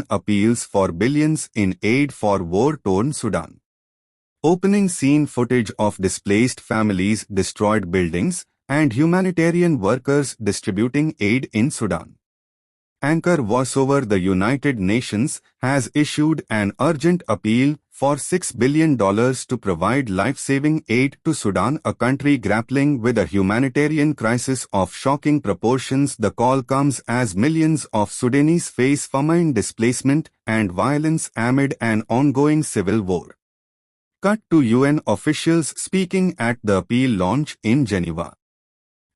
appeals for billions in aid for war-torn Sudan. Opening scene footage of displaced families, destroyed buildings, and humanitarian workers distributing aid in Sudan. Anchor voiceover: The United Nations has issued an urgent appeal for $6 billion to provide life-saving aid to Sudan, a country grappling with a humanitarian crisis of shocking proportions. The call comes as millions of Sudanese face famine, displacement, and violence amid an ongoing civil war. Cut to UN officials speaking at the appeal launch in Geneva.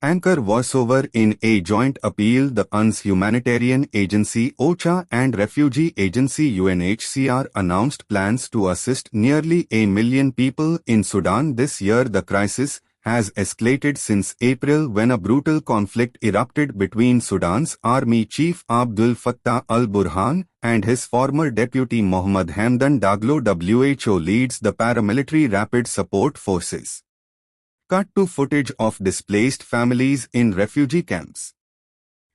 Anchor voiceover: in a joint appeal, the UN's humanitarian agency OCHA and refugee agency UNHCR announced plans to assist nearly 1 million people in Sudan this year. The crisis has escalated since April, when a brutal conflict erupted between Sudan's army chief Abdul Fattah al-Burhan and his former deputy Mohamed Hamdan Daglo. WHO leads the paramilitary rapid support forces. Cut to footage of displaced families in refugee camps.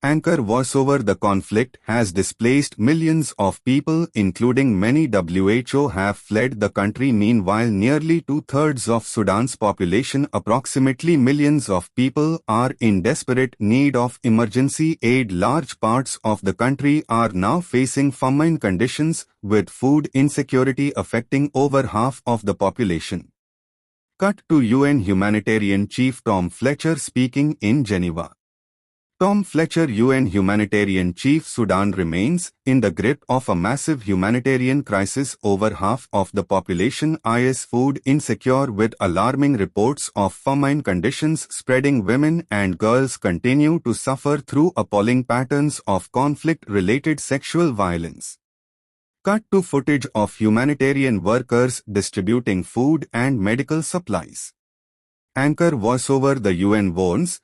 Anchor voiceover: the conflict has displaced millions of people, including many. WHO have fled the country. Meanwhile, nearly two-thirds of Sudan's population, approximately millions of people, are in desperate need of emergency aid. Large parts of the country are now facing famine conditions, with food insecurity affecting over half of the population. Cut to UN Humanitarian Chief Tom Fletcher speaking in Geneva. Tom Fletcher, UN Humanitarian Chief: Sudan remains in the grip of a massive humanitarian crisis. Over half of the population is food insecure, with alarming reports of famine conditions spreading. Women and girls continue to suffer through appalling patterns of conflict-related sexual violence. Cut to footage of humanitarian workers distributing food and medical supplies. Anchor voiceover: the UN warns